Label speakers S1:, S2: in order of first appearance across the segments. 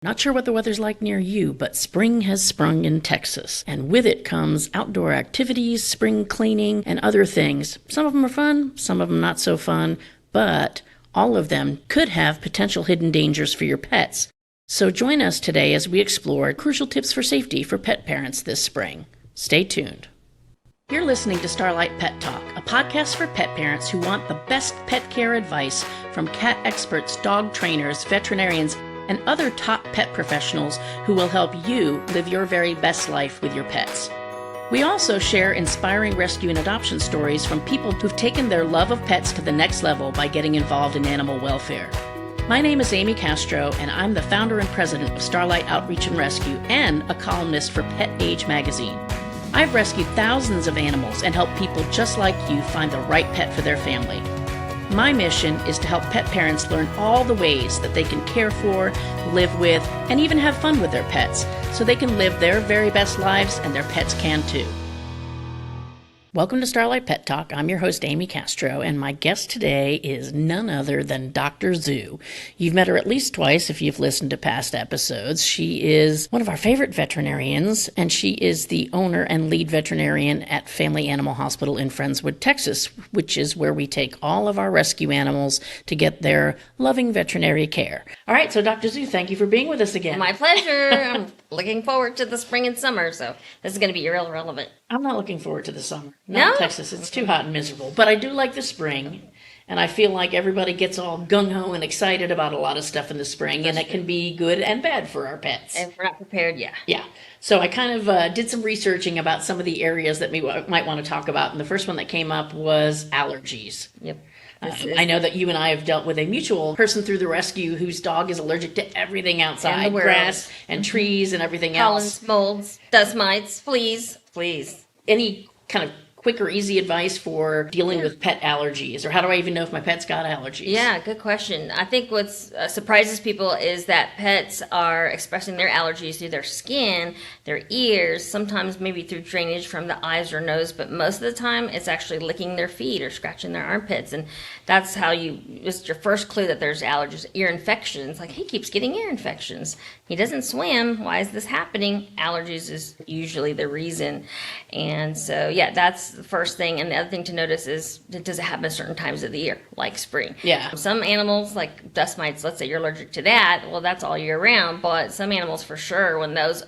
S1: Not sure what the weather's like near you, but spring has sprung in Texas, and with it comes outdoor activities, spring cleaning, and other things. Some of them are fun, some of them not so fun, but all of them could have potential hidden dangers for your pets. So join us today as we explore crucial tips for safety for pet parents this spring. Stay tuned. You're listening to Starlight Pet Talk, a podcast for pet parents who want the best pet care advice from cat experts, dog trainers, veterinarians, and other top pet professionals who will help you live your very best life with your pets. We also share inspiring rescue and adoption stories from people who've taken their love of pets to the next level by getting involved in animal welfare. My name is Amy Castro, and I'm the founder and president of Starlight Outreach and Rescue and a columnist for Pet Age magazine. I've rescued thousands of animals and helped people just like you find the right pet for their family. My mission is to help pet parents learn all the ways that they can care for, live with, and even have fun with their pets, so they can live their very best lives and their pets can too. Welcome to Starlight Pet Talk. I'm your host, Amy Castro, and my guest today is none other than Dr. Zoo. You've met her at least twice if you've listened to past episodes. She is one of our favorite veterinarians, and she is the owner and lead veterinarian at Family Animal Hospital in Friendswood, Texas, which is where we take all of our rescue animals to get their loving veterinary care. All right, so Dr. Zoo, thank you for being with us again.
S2: My pleasure. I'm looking forward to the spring and summer, so this is going to be real relevant.
S1: I'm not looking forward to the summer. Not in Texas. It's too hot and miserable. But I do like the spring, and I feel like everybody gets all gung-ho and excited about a lot of stuff in the spring, and it can be good and bad for our pets.
S2: If we're not prepared, yeah.
S1: Yeah. So I kind of did some researching about some of the areas that we might want to talk about, and the first one that came up was allergies.
S2: Yep.
S1: I know that you and I have dealt with a mutual person through the rescue whose dog is allergic to everything outside, grass and trees and everything else.
S2: Pollens, molds, dust mites, fleas.
S1: Any kind of quick or easy advice for dealing with pet allergies, or how do I even know if my pet's got allergies?
S2: Yeah, good question. I think what surprises people is that pets are expressing their allergies through their skin, their ears, sometimes maybe through drainage from the eyes or nose, but most of the time it's actually licking their feet or scratching their armpits, and that's how it's your first clue that there's allergies. Ear infections, like he keeps getting ear infections. He doesn't swim. Why is this happening? Allergies is usually the reason. And so, yeah, that's the first thing. And the other thing to notice is, does it happen at certain times of the year, like spring?
S1: Yeah.
S2: Some animals, like dust mites, let's say you're allergic to that, well, that's all year round. But some animals, for sure, when those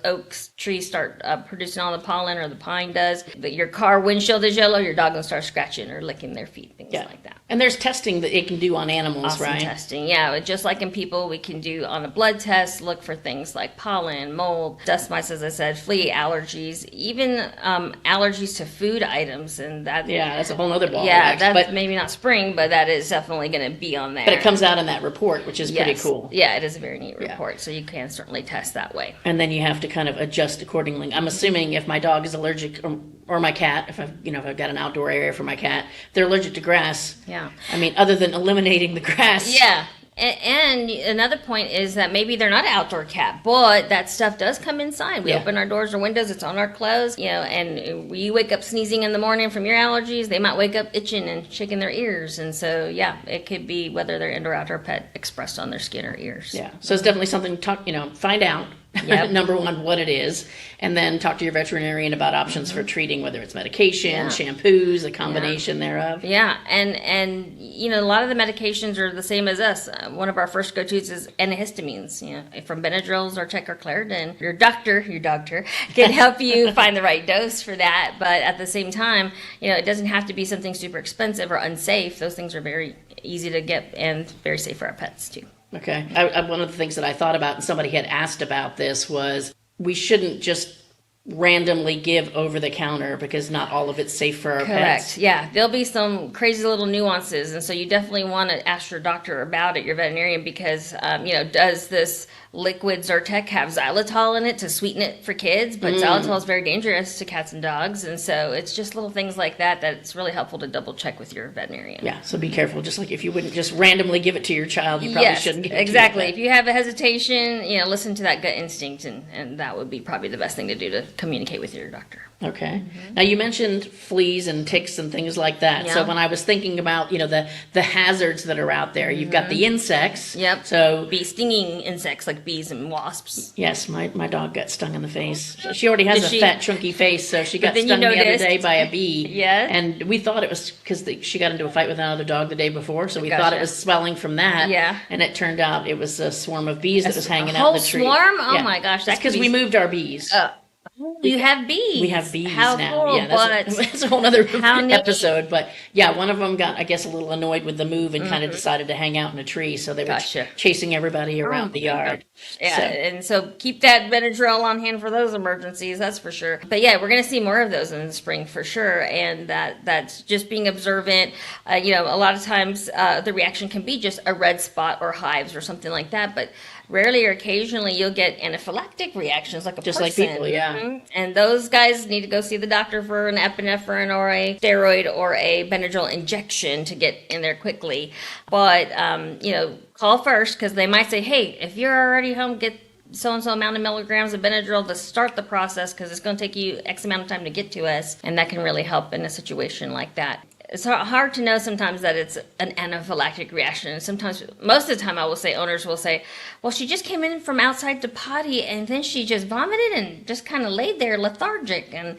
S2: trees start producing all the pollen, or the pine does, your car windshield is yellow, your dog will start scratching or licking their feet, things like that.
S1: And there's testing that it can do on animals,
S2: awesome
S1: right?
S2: Testing, yeah. Just like in people, we can do on a blood test, look for things like pollen, mold, dust mites, as I said, flea allergies, even allergies to food items. And
S1: that's a whole other ball.
S2: Yeah, that's maybe not spring, but that is definitely going to be on there.
S1: But it comes out in that report, which is pretty cool.
S2: Yeah, it is a very neat report, so you can certainly test that way.
S1: And then you have to kind of adjust accordingly. I'm assuming if my dog is allergic, or my cat, if I've got an outdoor area for my cat, if they're allergic to grass.
S2: Yeah.
S1: I mean, other than eliminating the grass.
S2: Yeah. And another point is that maybe they're not an outdoor cat, but that stuff does come inside. We open our doors or windows, it's on our clothes, and you wake up sneezing in the morning from your allergies, they might wake up itching and shaking their ears. And so, it could be whether they're indoor or outdoor pet expressed on their skin or ears.
S1: Yeah. So it's definitely something to find out. Yep. Number one, what it is, and then talk to your veterinarian about options for treating, whether it's medication, shampoos, a combination thereof.
S2: Yeah, and a lot of the medications are the same as us. One of our first go-tos is antihistamines, from Benadryls or Claritin. Your doctor can help you find the right dose for that, but at the same time, it doesn't have to be something super expensive or unsafe. Those things are very easy to get and very safe for our pets too.
S1: Okay. One of the things that I thought about, and somebody had asked about this, was we shouldn't just randomly give over the counter because not all of it's safe for our pets.
S2: Yeah, there'll be some crazy little nuances, and so you definitely want to ask your doctor about it, your veterinarian, because does this liquids or tech have xylitol in it to sweeten it for kids? But xylitol is very dangerous to cats and dogs, and so it's just little things like that that's really helpful to double check with your veterinarian.
S1: Yeah, so be careful. Just like if you wouldn't just randomly give it to your child, you probably shouldn't give it
S2: exactly.
S1: to your
S2: pet. If you have a hesitation, listen to that gut instinct, and that would be probably the best thing to do to communicate with your doctor.
S1: Okay. Now you mentioned fleas and ticks and things like that. Yeah. So when I was thinking about, the hazards that are out there, you've got the insects.
S2: Yep.
S1: So
S2: be stinging insects like of bees and wasps.
S1: Yes, my dog got stung in the face. She already has
S2: Did
S1: a fat, chunky face, so she got
S2: then you
S1: stung the other
S2: noticed.
S1: day by a bee.
S2: Yes.
S1: And we thought it was because she got into a fight with another dog the day before, so we thought
S2: Gotcha.
S1: it was swelling from that.
S2: Yeah.
S1: And it turned out it was a swarm of bees that was hanging out
S2: whole
S1: in the tree.
S2: swarm? Oh
S1: Yeah.
S2: my gosh,
S1: That's because we moved our bees.
S2: You have bees.
S1: We have bees
S2: How
S1: now.
S2: cool,
S1: Yeah, that's,
S2: but
S1: that's a whole other
S2: how neat.
S1: episode. But yeah, one of them got, I guess, a little annoyed with the move and kind of decided to hang out in a tree. So they were
S2: Gotcha.
S1: chasing everybody around the yard.
S2: Yeah,
S1: So-
S2: and so keep that Benadryl on hand for those emergencies, that's for sure. But yeah, we're going to see more of those in the spring for sure, and that's just being observant. A lot of times the reaction can be just a red spot or hives or something like that, but rarely or occasionally you'll get anaphylactic reactions like a
S1: Just
S2: person.
S1: like people, yeah.
S2: Mhm. And those guys need to go see the doctor for an epinephrine or a steroid or a Benadryl injection to get in there quickly. But, call first, because they might say, hey, if you're already home, get so-and-so amount of milligrams of Benadryl to start the process, because it's going to take you X amount of time to get to us. And that can really help in a situation like that. It's hard to know sometimes that it's an anaphylactic reaction. And sometimes, most of the time, owners will say, well, she just came in from outside to potty and then she just vomited and just kind of laid there lethargic. And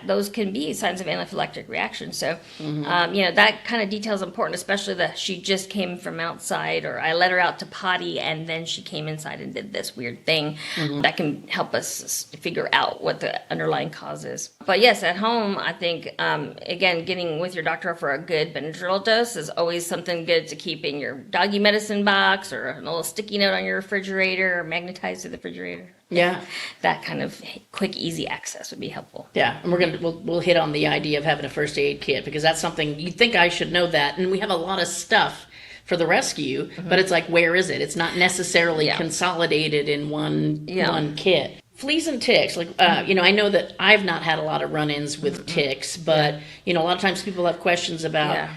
S2: those can be signs of anaphylactic reaction. So, that kind of detail is important, especially that she just came from outside, or I let her out to potty and then she came inside and did this weird thing. That can help us figure out what the underlying cause is. But yes, at home, I think, again, getting with your doctor for a good Benadryl dose is always something good to keep in your doggy medicine box, or a little sticky note on your refrigerator, or magnetized to the refrigerator.
S1: Yeah.
S2: That kind of quick, easy access would be helpful.
S1: Yeah, and we'll hit on the idea of having a first aid kit, because that's something you'd think I should know that, and we have a lot of stuff for the rescue, but it's like, where is it? It's not necessarily consolidated in one kit. Fleas and ticks, I know that I've not had a lot of run-ins with ticks, but, a lot of times people have questions about,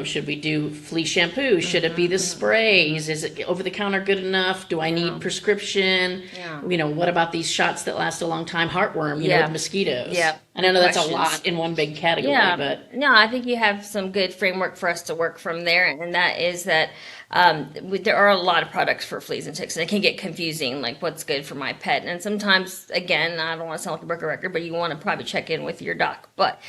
S1: should we do flea shampoo? Should it be the sprays? Is it over-the-counter good enough? Do I need prescription?
S2: Yeah.
S1: What about these shots that last a long time? Heartworm, with mosquitoes.
S2: Yeah.
S1: And I know that's a
S2: Questions.
S1: lot in one big category, but...
S2: No, I think you have some good framework for us to work from there, and that is that there are a lot of products for fleas and ticks, and it can get confusing, like what's good for my pet. And sometimes, again, I don't want to sound like a broken record, but you want to probably check in with your doc. But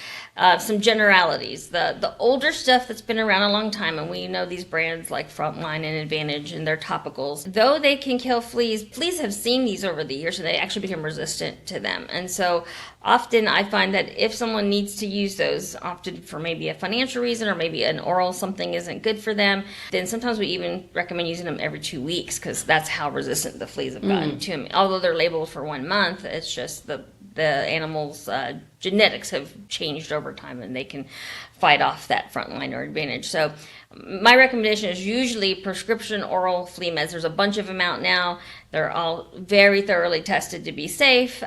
S2: some generalities, the older stuff that's been around a long time, and we know these brands like Frontline and Advantage and their topicals, though they can kill fleas have seen these over the years, and they actually become resistant to them. And so often I find that if someone needs to use those, often for maybe a financial reason or maybe an oral something isn't good for them, then sometimes we even recommend using them every 2 weeks, because that's how resistant the fleas have gotten to them. Although they're labeled for 1 month, it's just the animal's genetics have changed over time, and they can fight off that Frontline or Advantage. So my recommendation is usually prescription oral flea meds. There's a bunch of them out now. They're all very thoroughly tested to be safe.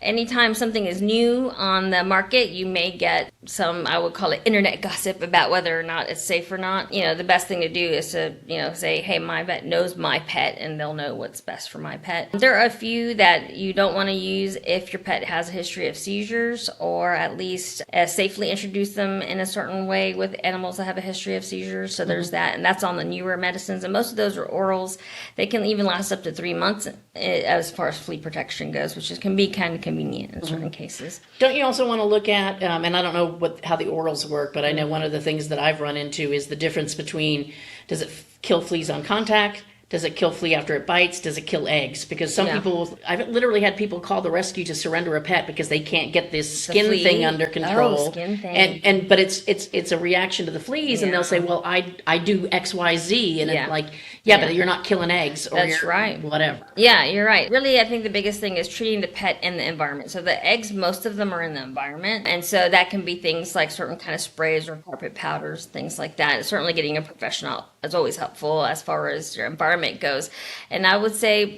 S2: Anytime something is new on the market, you may get some, I would call it internet gossip about whether or not it's safe or not. The best thing to do is to, say, hey, my vet knows my pet, and they'll know what's best for my pet. There are a few that you don't want to use if your pet has a history of seizures, or at least safely introduce them in a certain way with animals that have a history of seizures. So there's that, and that's on the newer medicines, and most of those are orals. They can even last up to 3 months as far as flea protection goes, which can be kind of convenient in certain cases.
S1: Don't you also want to look at, and I don't know how the orals work, but I know one of the things that I've run into is the difference between, does it kill fleas on contact? Does it kill flea after it bites? Does it kill eggs? Because some people, I've literally had people call the rescue to surrender a pet because they can't get this skin thing under control.
S2: Oh, skin thing.
S1: And but it's a reaction to the fleas, and they'll say, well, I do X, Y, Z, and it's like, but you're not killing eggs, or
S2: That's right.
S1: whatever.
S2: Yeah, you're right. Really, I think the biggest thing is treating the pet in the environment. So the eggs, most of them are in the environment, and so that can be things like certain kind of sprays or carpet powders, things like that. Certainly getting a professional is always helpful as far as your environment goes. And I would say,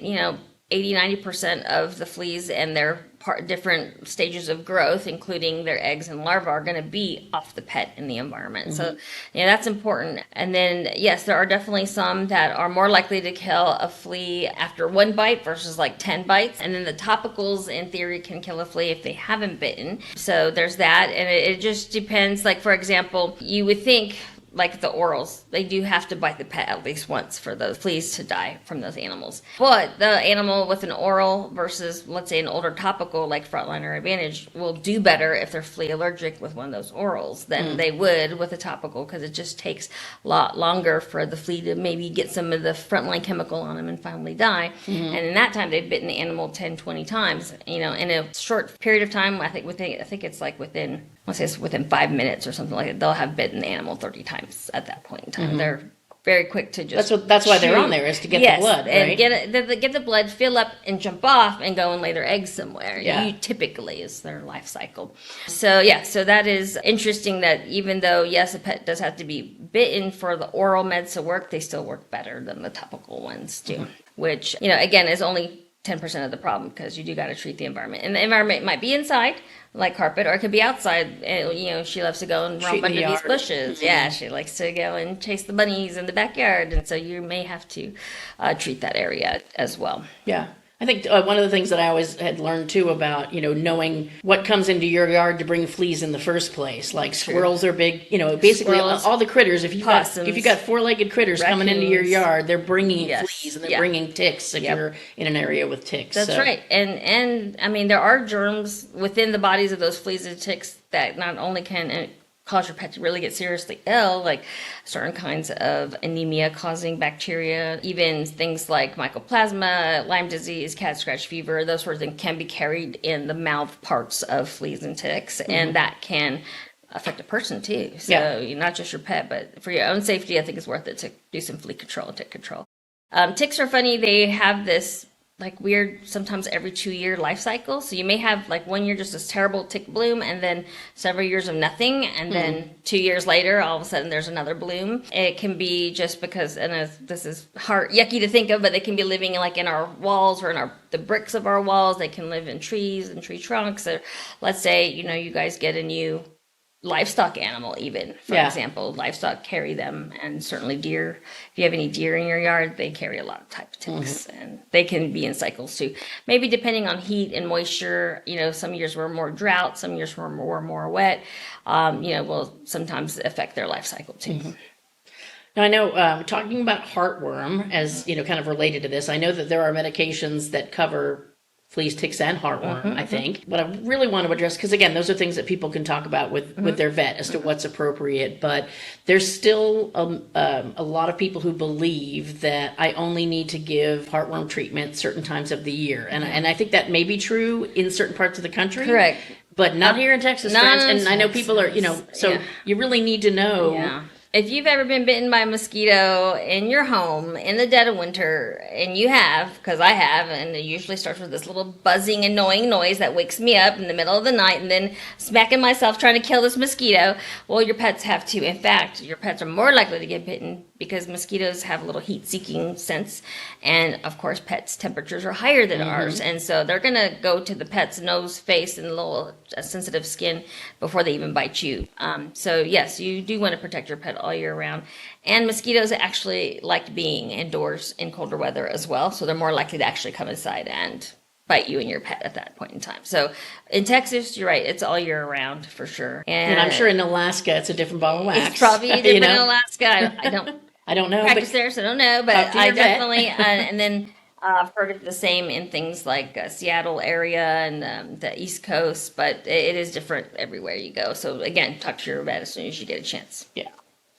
S2: 80-90% of the fleas and their different stages of growth, including their eggs and larvae, are going to be off the pet in the environment. So that's important. And then, yes, there are definitely some that are more likely to kill a flea after 1 bite versus like 10 bites. And then the topicals, in theory, can kill a flea if they haven't bitten. So there's that. And it just depends. Like, for example, you would think like the orals, they do have to bite the pet at least once for those fleas to die from those animals. But the animal with an oral versus, let's say, an older topical like Frontline or Advantage will do better if they're flea allergic with one of those orals than they would with a topical, because it just takes a lot longer for the flea to maybe get some of the Frontline chemical on them and finally die. And in that time, they've bitten the animal 10, 20 times, in a short period of time. I think it's like within, let's say it's within 5 minutes or something like that, they'll have bitten the animal 30 times at that point in time. They're very quick to just
S1: That's why they're on there, is to get the blood, right?
S2: And get the blood, fill up, and jump off, and go and lay their eggs somewhere.
S1: Yeah.
S2: Typically is their life cycle. So that is interesting that even though, yes, a pet does have to be bitten for the oral meds to work, they still work better than the topical ones do. Which, again, is only 10% of the problem, because you do got to treat the environment. And the environment might be inside, like carpet, or it could be outside. She loves to go and romp under these bushes. Yeah, she likes to go and chase the bunnies in the backyard. And so you may have to treat that area as well.
S1: Yeah. I think one of the things that I always had learned too about, knowing what comes into your yard to bring fleas in the first place. Like squirrels are big, basically
S2: Squirrels,
S1: all the critters. If you got four-legged critters coming into your
S2: raccoons.
S1: yard, they're bringing fleas, and they're bringing ticks if you're in an area with ticks.
S2: That's right. And I mean, there are germs within the bodies of those fleas and ticks that not only can cause your pet to really get seriously ill, like certain kinds of anemia causing bacteria, even things like mycoplasma, Lyme disease, cat scratch fever, those sort of things can be carried in the mouth parts of fleas and ticks, and that can affect a person too. So not just your pet, but for your own safety, I think it's worth it to do some flea control and tick control. Ticks are funny. They have this like weird, sometimes every 2-year life cycle. So you may have like 1 year just this terrible tick bloom, and then several years of nothing, and then 2 years later, all of a sudden there's another bloom. It can be just because, and this is yucky to think of, but they can be living like in our walls or in the bricks of our walls. They can live in trees and tree trunks. Or let's say, you guys get a new livestock animal, even, for example. Livestock carry them, and certainly deer. If you have any deer in your yard, they carry a lot of type of ticks, and they can be in cycles too. Maybe depending on heat and moisture, some years were more drought, some years were more wet, will sometimes affect their life cycle too.
S1: Now, I know, talking about heartworm as, kind of related to this, I know that there are medications that cover fleas, ticks, and heartworm, I think. But I really want to address, because again, those are things that people can talk about with their vet as to what's appropriate. But there's still a lot of people who believe that I only need to give heartworm treatment certain times of the year. And I think that may be true in certain parts of the country.
S2: Correct.
S1: But not here in Texas, friends. And I know people are, so you really need to know.
S2: Yeah. If you've ever been bitten by a mosquito in your home in the dead of winter, and you have, because I have, and it usually starts with this little buzzing, annoying noise that wakes me up in the middle of the night, and then smacking myself trying to kill this mosquito, well, your pets have too. In fact, your pets are more likely to get bitten because mosquitoes have a little heat-seeking sense, and of course, pets' temperatures are higher than ours, and so they're going to go to the pet's nose, face, and little sensitive skin before they even bite you. So yes, you do want to protect your pet all year round. And mosquitoes actually like being indoors in colder weather as well, so they're more likely to actually come inside and bite you and your pet at that point in time. So in Texas, you're right, it's all year round for sure. And
S1: I'm sure in Alaska it's a different ball of wax.
S2: It's probably different in Alaska. I don't
S1: know.
S2: Practice there, so I don't know, but I definitely and then I've heard of the same in things like Seattle area and the East Coast, but it is different everywhere you go. So again, talk to your vet as soon as you get a chance.
S1: Yeah.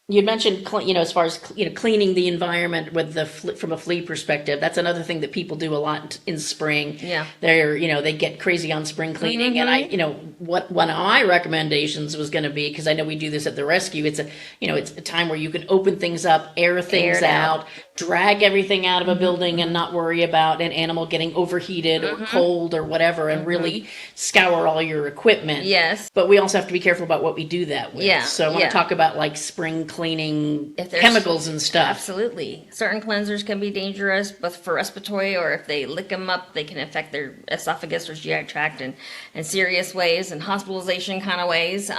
S1: You mentioned, as far as cleaning the environment with from a flea perspective. That's another thing that people do a lot in spring.
S2: Yeah,
S1: they get crazy on spring cleaning, and what one of my recommendations was going to be, because I know we do this at the rescue. It's a time where you can open things up, air things out, drag everything out of a building, and not worry about an animal getting overheated or cold or whatever, and really scour all your equipment.
S2: Yes,
S1: but we also have to be careful about what we do that with.
S2: Yeah,
S1: so I want to talk about like spring cleaning chemicals and stuff.
S2: Absolutely. Certain cleansers can be dangerous, both for respiratory, or if they lick them up, they can affect their esophagus or GI tract in serious ways and hospitalization kind of ways.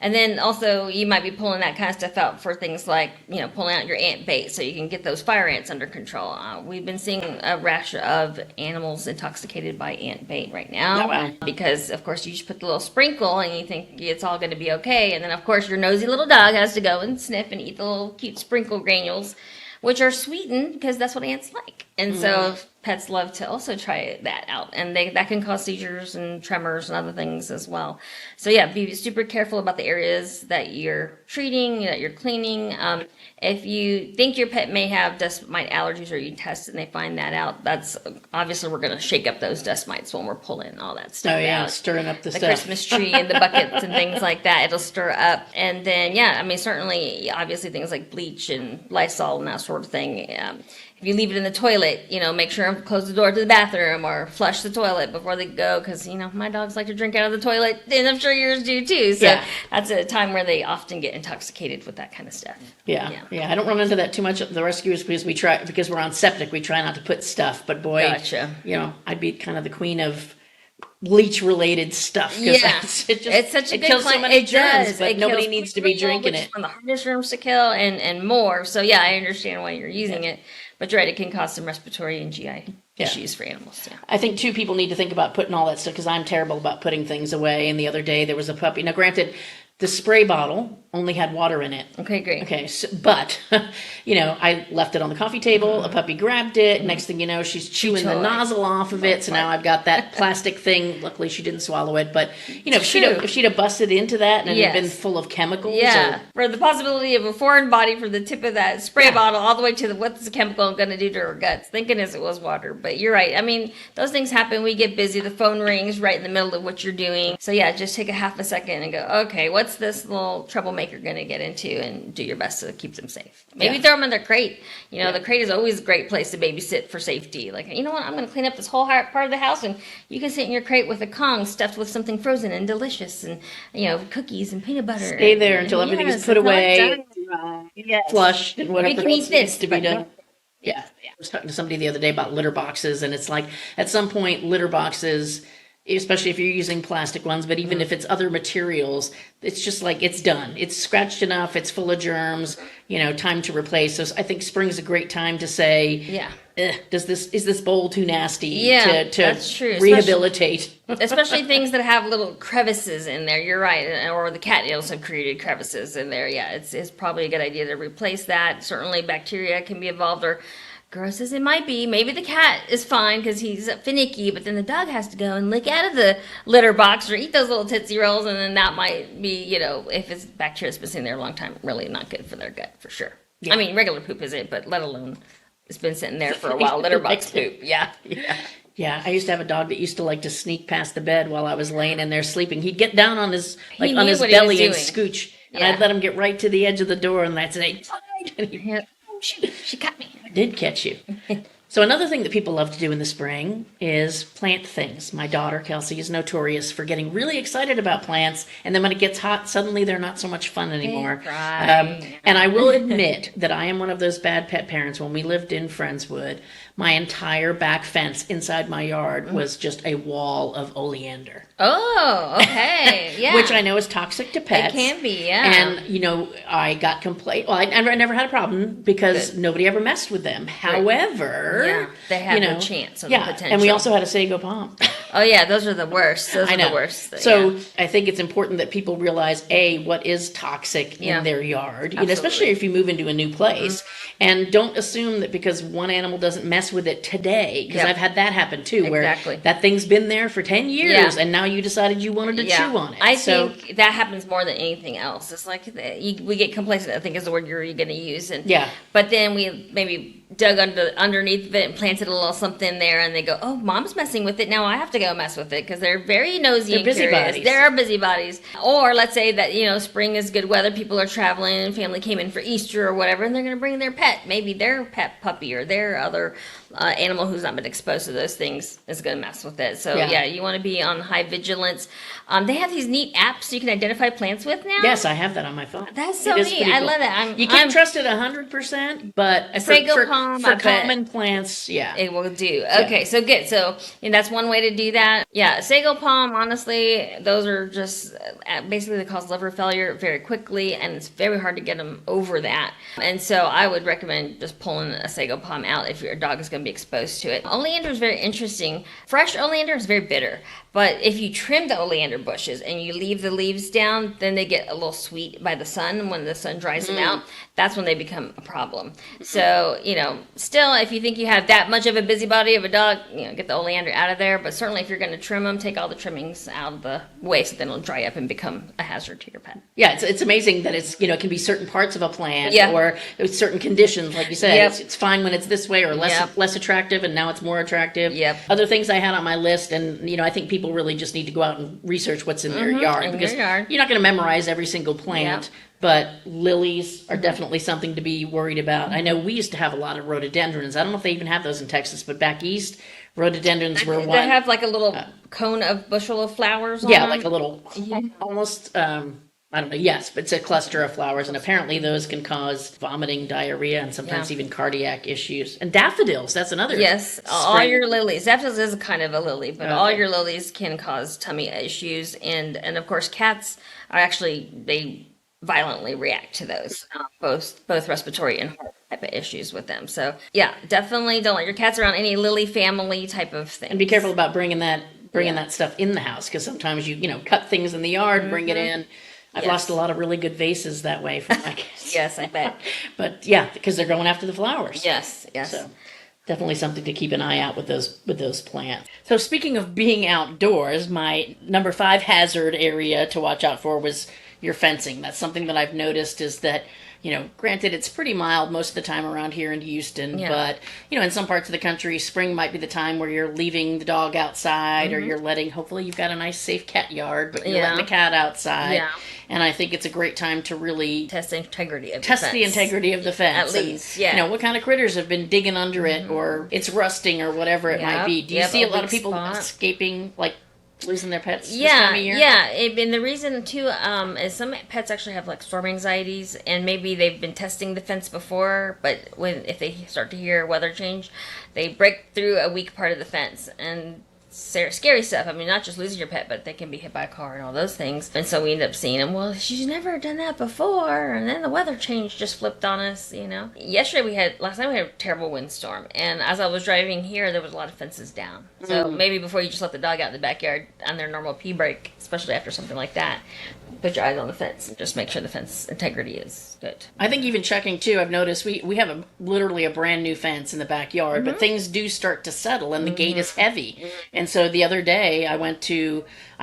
S2: And then also you might be pulling that kind of stuff out for things like, pulling out your ant bait so you can get those fire ants under control. We've been seeing a rash of animals intoxicated by ant bait right now.
S1: Oh, wow.
S2: Because, of course, you just put the little sprinkle and you think it's all going to be okay. And then, of course, your nosy little dog has to go and sniff and eat the little cute sprinkle granules, which are sweetened because that's what ants like. And so pets love to also try that out. And that can cause seizures and tremors and other things as well. So yeah, be super careful about the areas that you're treating, that you're cleaning. If you think your pet may have dust mite allergies or you test and they find that out, that's obviously we're going to shake up those dust mites when we're pulling all that stuff out.
S1: Stirring up the stuff.
S2: Christmas tree and the buckets and things like that. It'll stir up. And then, certainly, obviously things like bleach and Lysol and that sort of thing. If you leave it in the toilet, make sure to close the door to the bathroom or flush the toilet before they go because, my dogs like to drink out of the toilet and I'm sure yours do too. So that's a time where they often get intoxicated with that kind of stuff.
S1: Yeah. I don't run into that too much at the rescuers because we're on septic. We try not to put stuff, but boy,
S2: gotcha.
S1: I'd be kind of the queen of bleach related stuff.
S2: Yeah,
S1: it's
S2: such a
S1: it
S2: good
S1: kills so many germs,
S2: does.
S1: but nobody needs to be drinking it.
S2: One of the hardest germs to kill and more. So yeah, I understand why you're using it. But you're right, it can cause some respiratory and GI issues for animals. Yeah.
S1: I think, too, people need to think about putting all that stuff, because I'm terrible about putting things away. And the other day, there was a puppy. Now, granted, the spray bottle only had water in it.
S2: Okay, great.
S1: Okay, but, I left it on the coffee table. A puppy grabbed it. Next thing you know, she's chewing the nozzle off of it. So now I've got that plastic thing. Luckily, she didn't swallow it. But, if she'd have busted into that and it had been full of chemicals.
S2: Yeah, for the possibility of a foreign body from the tip of that spray bottle all the way to what's the chemical going to do to her guts. Thank goodness it was water. But you're right. Those things happen. We get busy. The phone rings right in the middle of what you're doing. So, yeah, just take a half a second and go, okay, what's this little troublemaker going to get into, and do your best to keep them safe. Maybe throw them in their crate. The crate is always a great place to babysit for safety. Like, you know what, I'm going to clean up this whole part of the house, and you can sit in your crate with a Kong stuffed with something frozen and delicious, and cookies and peanut butter.
S1: Stay there until everything is put away, flushed, and whatever else needs to be done. Yeah. I was talking to somebody the other day about litter boxes, and it's like, at some point, litter boxes, especially if you're using plastic ones, but even if it's other materials, it's just like, it's done. It's scratched enough. It's full of germs, time to replace. So I think spring's a great time to say, is this bowl too nasty to
S2: that's true.
S1: Rehabilitate?
S2: Especially things that have little crevices in there. You're right. Or the cat nails have created crevices in there. Yeah, it's probably a good idea to replace that. Certainly bacteria can be involved, or gross as it might be, maybe the cat is fine because he's finicky, but then the dog has to go and lick out of the litter box or eat those little Tootsie Rolls, and then that might be, if it's bacteria that's been sitting there a long time, really not good for their gut, for sure. Yeah. Regular poop isn't, but let alone it's been sitting there for a while, litter box poop. Yeah.
S1: I used to have a dog that used to like to sneak past the bed while I was laying in there sleeping. He'd get down on his belly and scooch, and I'd let him get right to the edge of the door, and I'd say, and
S2: she got me.
S1: I did catch you. So another thing that people love to do in the spring is plant things. My daughter, Kelsey, is notorious for getting really excited about plants, and then when it gets hot, suddenly they're not so much fun anymore. And I will admit that I am one of those bad pet parents. When we lived in Friendswood, my entire back fence inside my yard was just a wall of oleander.
S2: Oh, okay. Yeah.
S1: Which I know is toxic to pets.
S2: It can be, yeah.
S1: And, I got complaint. Well, I never had a problem because nobody ever messed with them. However,
S2: they have no chance of the potential.
S1: And we also had a sago palm.
S2: Oh, yeah, those are the worst. Those are the worst.
S1: So I think it's important that people realize, A, what is toxic in their yard, especially if you move into a new place. And don't assume that because one animal doesn't mess with it today, because I've had that happen too, where that thing's been there for 10 years and now you decided you wanted to chew on it.
S2: I think that happens more than anything else. It's like we get complacent, I think is the word you're going to use. But then we maybe dug underneath of it and planted a little something there, and they go, oh, mom's messing with it, now I have to go mess with it, because they're very nosy and curious. They are busybodies. Or let's say that spring is good weather, people are traveling and family came in for Easter or whatever, and they're going to bring their pet, maybe their pet puppy or their other animal who's not been exposed to those things is going to mess with it. So you want to be on high vigilance. They have these neat apps you can identify plants with now.
S1: Yes, I have that on my phone.
S2: That's so neat. Cool. I love that.
S1: You can't trust it 100%, but
S2: a sago palm,
S1: for
S2: I bet
S1: common plants, yeah.
S2: it will do. Okay, so good. So that's one way to do that. Yeah, sago palm, honestly, those are just basically they cause liver failure very quickly, and it's very hard to get them over that. And so I would recommend just pulling a sago palm out if your dog is going to be exposed to it. Oleander is very interesting. Fresh oleander is very bitter. But if you trim the oleander bushes and you leave the leaves down, then they get a little sweet by the sun. When the sun dries them out, that's when they become a problem. So, still, if you think you have that much of a busybody of a dog, get the oleander out of there. But certainly if you're going to trim them, take all the trimmings out of the way so then it'll dry up and become a hazard to your pet.
S1: Yeah, it's amazing that it's, it can be certain parts of a plant or certain conditions, like you said. It's fine when it's this way or less attractive, and now it's more attractive. Other things I had on my list, and, I think people really just need to go out and research what's in their yard, because you're not going to memorize every single plant. But lilies are definitely something to be worried about. I know we used to have a lot of rhododendrons. I don't know if they even have those in Texas, but back east, rhododendrons were one.
S2: They have like a little cone of bushel of flowers on them?
S1: Like a little, almost, I don't know, yes, but it's a cluster of flowers, and apparently those can cause vomiting, diarrhea, and sometimes even cardiac issues. And daffodils, that's another.
S2: Yes, all your lilies. Daffodils is kind of a lily, but all your lilies can cause tummy issues. And of course, cats are actually, they violently react to those, both respiratory and heart type of issues with them. So definitely don't let your cats around any lily family type of thing.
S1: And be careful about bringing that stuff in the house, because sometimes you cut things in the yard, bring it in. I've lost a lot of really good vases that way from my cats.
S2: Yes, I bet.
S1: But because they're going after the flowers.
S2: Yes.
S1: So definitely something to keep an eye out with those plants. So speaking of being outdoors, my number 5 hazard area to watch out for was your fencing. That's something that I've noticed is that, granted it's pretty mild most of the time around here in Houston, but, in some parts of the country, spring might be the time where you're leaving the dog outside or you're hopefully you've got a nice safe cat yard, but you're letting the cat outside. Yeah. And I think it's a great time to really
S2: test the integrity of
S1: the fence.
S2: At least,
S1: what kind of critters have been digging under it, or it's rusting or whatever it might be. Do you see a lot of people escaping, like losing their pets this time of year?
S2: And the reason too is some pets actually have like storm anxieties, and maybe they've been testing the fence before, but if they start to hear weather change, they break through a weak part of the fence, and scary stuff. I mean, not just losing your pet, but they can be hit by a car and all those things. And so we end up seeing them, well, she's never done that before, and then the weather change just flipped on us, last night we had a terrible windstorm, and as I was driving here, there was a lot of fences down. So maybe before you just let the dog out in the backyard on their normal pee break, especially after something like that, put your eyes on the fence and just make sure the fence integrity is good.
S1: I think even checking too, I've noticed we have literally a brand new fence in the backyard, but things do start to settle, and the gate is heavy. And so the other day I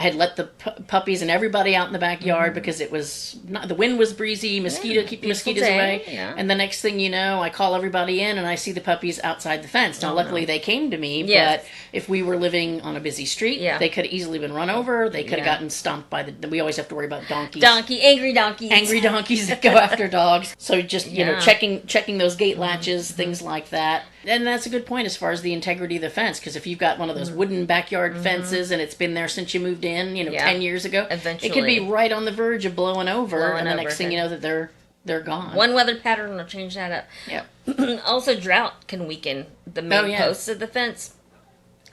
S1: had let the puppies and everybody out in the backyard because the wind was breezy, keep the mosquitoes away. Yeah. And the next thing you know, I call everybody in and I see the puppies outside the fence. Now, luckily they came to me, but if we were living on a busy street, they could have easily been run over. They could have gotten stomped by we always have to worry about donkeys.
S2: Angry donkeys.
S1: Angry donkeys that go after dogs. So just, checking those gate latches, things like that. And that's a good point as far as the integrity of the fence, because if you've got one of those wooden backyard fences and it's been there since you moved in, 10 years ago,
S2: eventually
S1: it could be right on the verge of blowing over, and the next thing you know that they're gone.
S2: One weather pattern will change that up.
S1: Yep.
S2: Also, drought can weaken the main posts of the fence,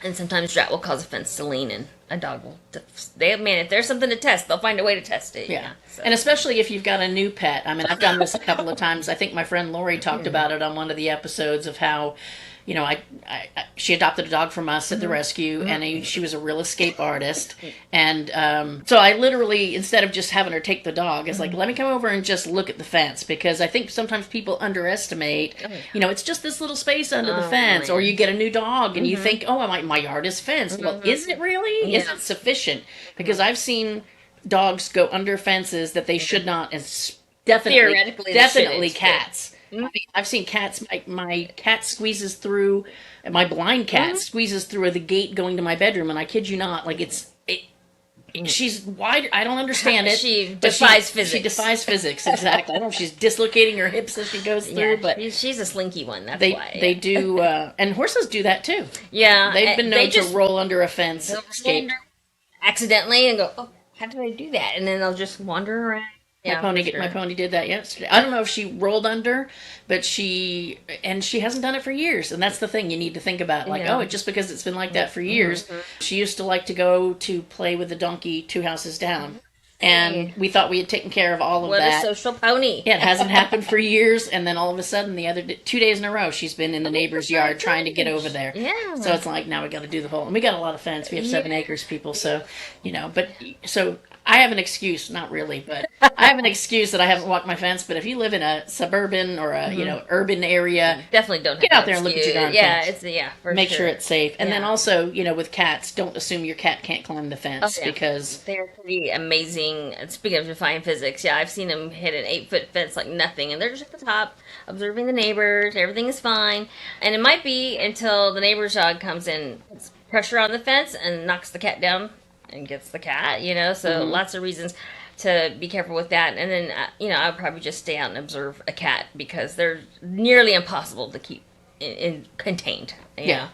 S2: and sometimes drought will cause a fence to lean, and a dog will. If there's something to test, they'll find a way to test it.
S1: Yeah. So. And especially if you've got a new pet. I mean, I've done this a couple of times. I think my friend Lori talked about it on one of the episodes of how, she adopted a dog from us at the rescue, and she was a real escape artist. And so I literally, instead of just having her take the dog, it's like, let me come over and just look at the fence, because I think sometimes people underestimate, it's just this little space under the fence, or you get a new dog and you think, oh, my yard is fenced. Well, is it really? Is it sufficient? Because I've seen dogs go under fences that they should not, and definitely cats. I mean, I've seen cats. My cat squeezes through. My blind cat squeezes through the gate going to my bedroom, and I kid you not, she's wide. I don't understand it.
S2: She defies physics.
S1: She defies physics, exactly. I don't know if she's dislocating her hips as she goes through, but
S2: she's a slinky one. That's why
S1: they do. And horses do that too.
S2: Yeah,
S1: they've been known to roll under a fence, escape
S2: accidentally, and go, oh, how did I do that? And then they'll just wander around. Yeah, for sure.
S1: My pony did that yesterday. I don't know if she rolled under, but she hasn't done it for years. And that's the thing you need to think about. Like,
S2: Yeah.
S1: oh, just because it's been like that for years. She used to like to go to play with the donkey 2 houses down. And we thought we had taken care of all of
S2: What
S1: that.
S2: a social pony.
S1: Yeah, it hasn't happened for years, and then all of a sudden, 2 days in a row, she's been in the neighbor's yard trying to get over there.
S2: Yeah.
S1: So it's like, now we got to do the whole. And we got a lot of fence. We have 7 acres, people. So, but so I have an excuse, not really, but I have an excuse that I haven't walked my fence. But if you live in a suburban or a urban area,
S2: Definitely don't
S1: get
S2: have
S1: out there and look at your
S2: excuse.
S1: darn
S2: Yeah,
S1: fence.
S2: for
S1: Make sure it's safe. And then
S2: Yeah.
S1: also, with cats, don't assume your cat can't climb the fence because
S2: they're pretty amazing. And speaking of defying physics, I've seen them hit an 8-foot fence like nothing, and they're just at the top observing the neighbors. Everything is fine, and it might be until the neighbor's dog comes in, puts pressure on the fence, and knocks the cat down and gets the cat. So lots of reasons to be careful with that. And then I'll probably just stay out and observe a cat because they're nearly impossible to keep contained.
S1: Yeah.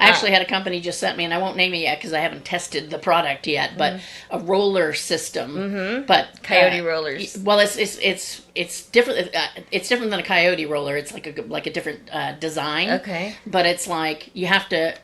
S1: I actually had a company just sent me, and I won't name it yet because I haven't tested the product yet, but a roller system. But
S2: Coyote rollers.
S1: Well, it's different. It's different than a coyote roller. It's like a different design.
S2: Okay.
S1: But it's like you have to.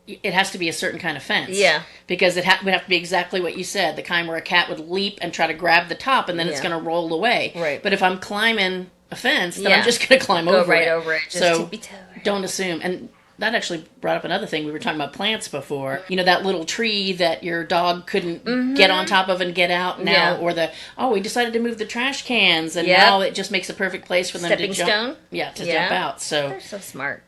S1: It has to be a certain kind of fence.
S2: Yeah.
S1: Because it would have to be exactly what you said, the kind where a cat would leap and try to grab the top, and then it's going to roll away.
S2: Right.
S1: But if I'm climbing a fence, then I'm just going to climb over
S2: right
S1: it.
S2: over it. Just
S1: so
S2: tippy-toe.
S1: don't assume. And that actually brought up another thing. We were talking about plants before. That little tree that your dog couldn't get on top of and get out now, or we decided to move the trash cans, and now it just makes a perfect place for them to jump.
S2: Stone?
S1: To jump out. So
S2: they're so smart.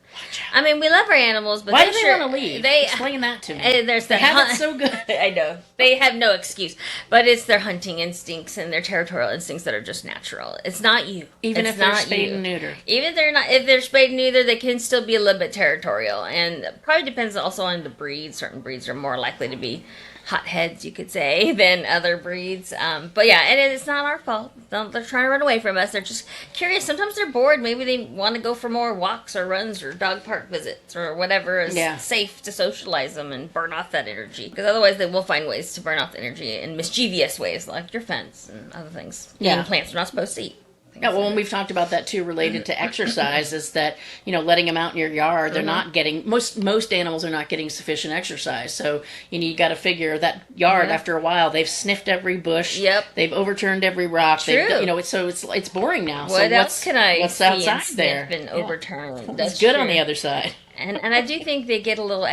S2: I mean, we love our animals, but
S1: why do they want to leave? Explain that to me.
S2: There's
S1: they have it so good.
S2: I know. They have no excuse. But it's their hunting instincts and their territorial instincts that are just natural. It's not you.
S1: Even if they're spayed and neutered.
S2: Even if they're spayed and neutered, they can still be a little bit territorial. And probably depends also on the breed. Certain breeds are more likely to be hotheads, you could say, than other breeds. But yeah, and it's not our fault. They're trying to run away from us. They're just curious. Sometimes they're bored. Maybe they want to go for more walks or runs or dog park visits or whatever is safe to socialize them and burn off that energy. Because otherwise they will find ways to burn off the energy in mischievous ways, like your fence and other things. Eating plants they're not supposed to eat.
S1: Yeah, well, and we've talked about that too, related to exercise, is that, letting them out in your yard, they're not getting, most animals are not getting sufficient exercise. So, you got to figure that yard, after a while, they've sniffed every bush.
S2: Yep.
S1: They've overturned every rock.
S2: True.
S1: It's boring now.
S2: What
S1: so
S2: else can I
S1: what's
S2: see
S1: outside
S2: and
S1: there?
S2: And overturn?
S1: It's good on the other side.
S2: And I do think they get a little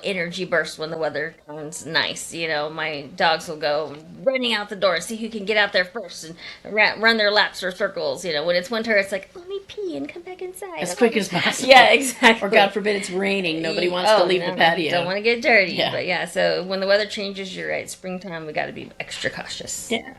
S2: energy burst when the weather turns nice. My dogs will go running out the door and see who can get out there first and run their laps or circles. When it's winter, it's like, let me pee and come back inside.
S1: As quick as possible.
S2: Yeah, exactly.
S1: Or God forbid it's raining. Nobody wants to leave the patio.
S2: Don't want to get dirty. Yeah. But so when the weather changes, you're right. Springtime, we got to be extra cautious.
S1: Yeah.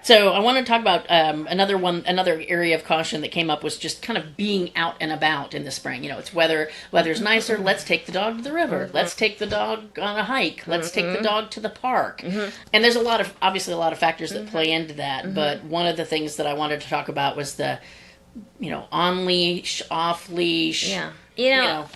S1: So I want to talk about another area of caution that came up was just kind of being out and about in the spring. It's weather's nicer. Let's take the dog to the river. Let's take the dog on a hike. Let's take the dog to the park. And there's obviously a lot of factors that play into that. But one of the things that I wanted to talk about was the, on leash, off leash.
S2: Yeah.